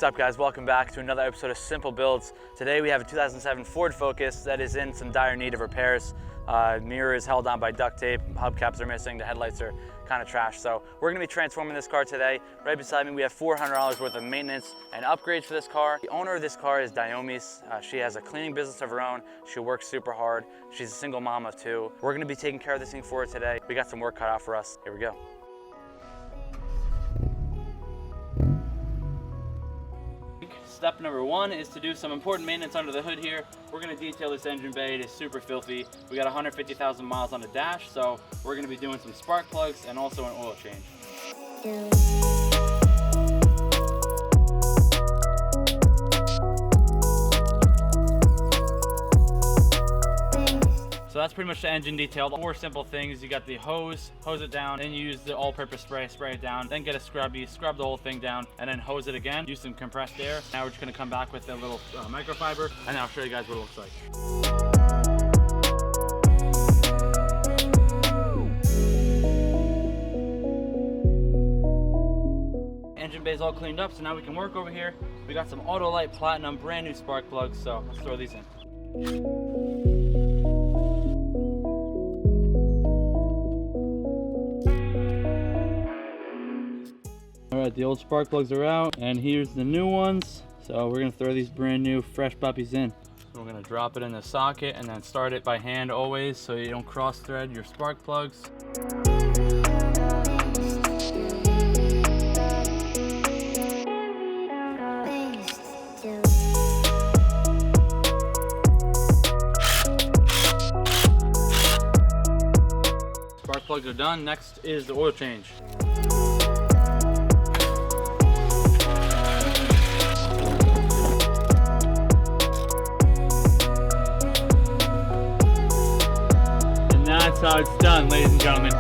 What's up guys, welcome back to another episode of Smplbuilds. Today we have a 2007 Ford Focus that is in some dire need of repairs. Mirror is held on by duct tape, hubcaps are missing, the headlights are kind of trashed. So we're gonna be transforming this car today. Right beside me we have $400 worth of maintenance and upgrades for this car. The owner of this car is Diome's. She has a cleaning business of her own. She works super hard. She's a single mom of two. We're gonna be taking care of this thing for her today. We got some work cut out for us. Here we go. Step number one is to do some important maintenance under the hood here. We're gonna detail this engine bay. It is super filthy. We got 150,000 miles on the dash, so we're gonna be doing some spark plugs and also an oil change. So that's pretty much the engine detail. 4 simple things. You got the hose it down, then you use the all-purpose spray it down, then get a scrubby, scrub the whole thing down, and then hose it again. Use some compressed air. Now we're just gonna come back with a little microfiber, and I'll show you guys what it looks like. Engine bay's all cleaned up, so now we can work over here. We got some Autolite Platinum brand new spark plugs, so let's throw these in. All right, the old spark plugs are out, and here's the new ones. So we're gonna throw these brand new fresh puppies in. So we're gonna drop it in the socket and then start it by hand always, so you don't cross thread your spark plugs. Spark plugs are done. Next is the oil change. That's how it's done, ladies and gentlemen.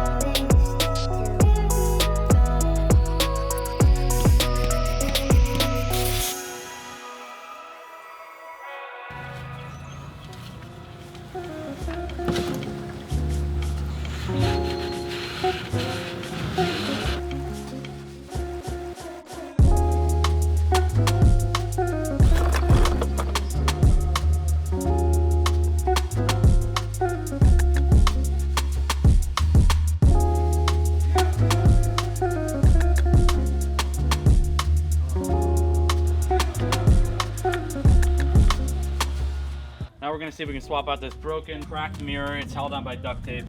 Now we're gonna see if we can swap out this broken, cracked mirror. It's held on by duct tape.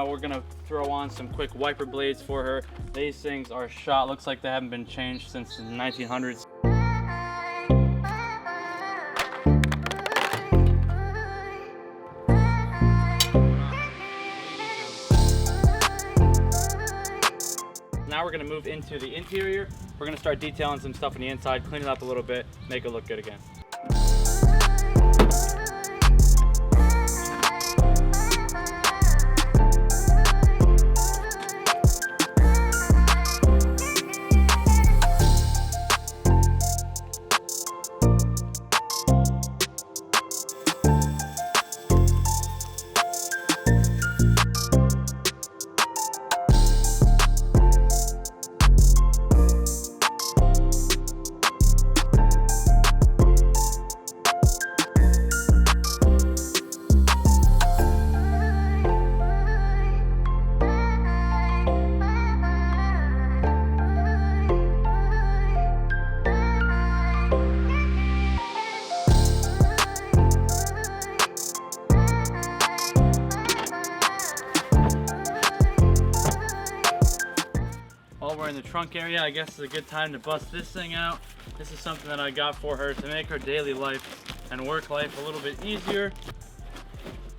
We're gonna throw on some quick wiper blades for her. These things are shot. Looks like they haven't been changed since the 1900s. Now we're gonna move into the interior. We're gonna start detailing some stuff on the inside, clean it up a little bit, make it look good again. While we're in the trunk area, I guess it's a good time to bust this thing out. This is something that I got for her to make her daily life and work life a little bit easier.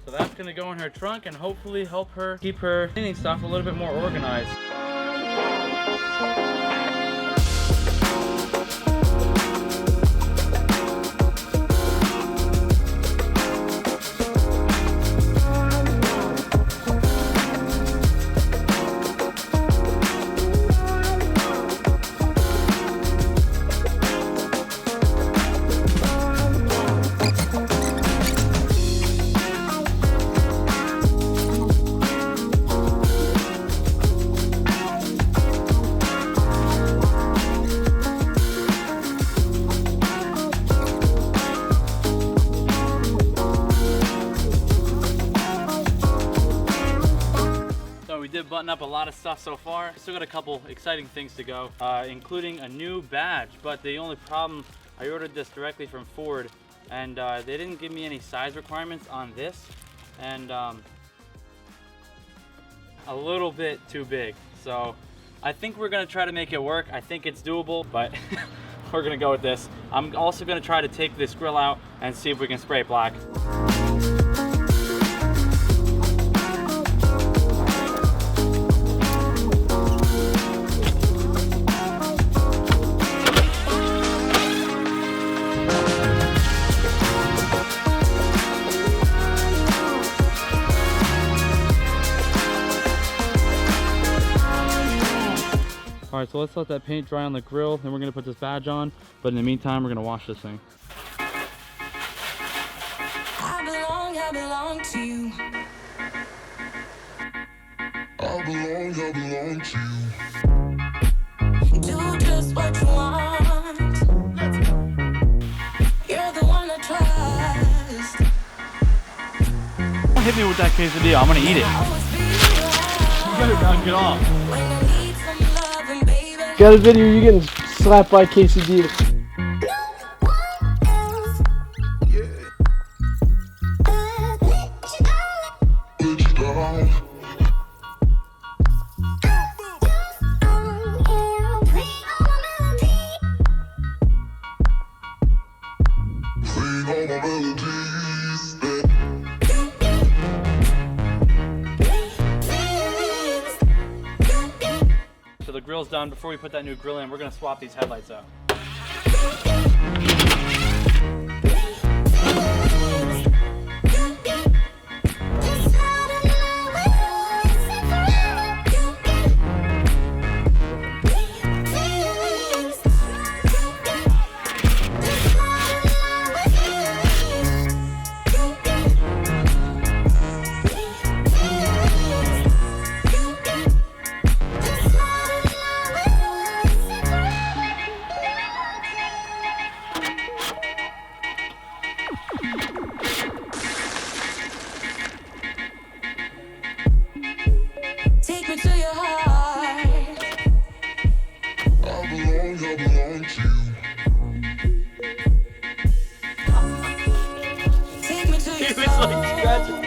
So that's gonna go in her trunk and hopefully help her keep her cleaning stuff a little bit more organized. We did button up a lot of stuff so far. Still got a couple exciting things to go, including a new badge. But the only problem, I ordered this directly from Ford, and they didn't give me any size requirements on this, and a little bit too big. So I think we're gonna try to make it work. I think it's doable, but we're gonna go with this. I'm also gonna try to take this grill out and see if we can spray it black. All right, so let's let that paint dry on the grill, then we're gonna put this badge on. But in the meantime, we're gonna wash this thing. I belong to you. I belong to you. Do just what you want. You're the one I trust. Don't hit me with that quesadilla, I'm gonna eat it. You better knock it off. Got a video you getting slapped by quesadilla. So the grill's done. Before we put that new grill in, we're gonna swap these headlights out. Take me to your heart. I belong to you. Take me to your He was like scratching.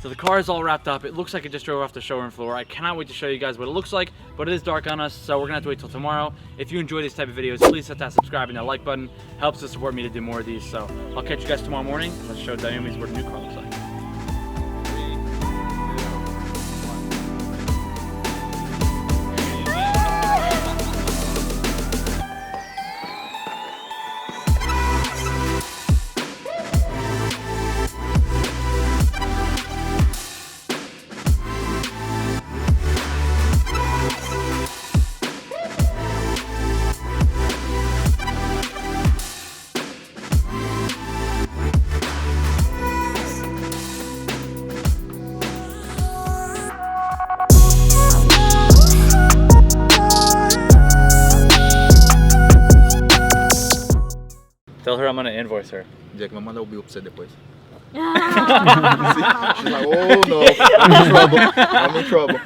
So the car is all wrapped up. It looks like it just drove off the showroom floor. I cannot wait to show you guys what it looks like, but it is dark on us, so we're gonna have to wait till tomorrow. If you enjoy these type of videos, please hit that subscribe and that like button. Helps to support me to do more of these. So I'll catch you guys tomorrow morning. Let's show Diomedes what a new car looks like. Tell her I'm gonna invoice her. Dia que vai mandar o bill pra você depois. She's like, oh no, I'm in trouble. I'm in trouble.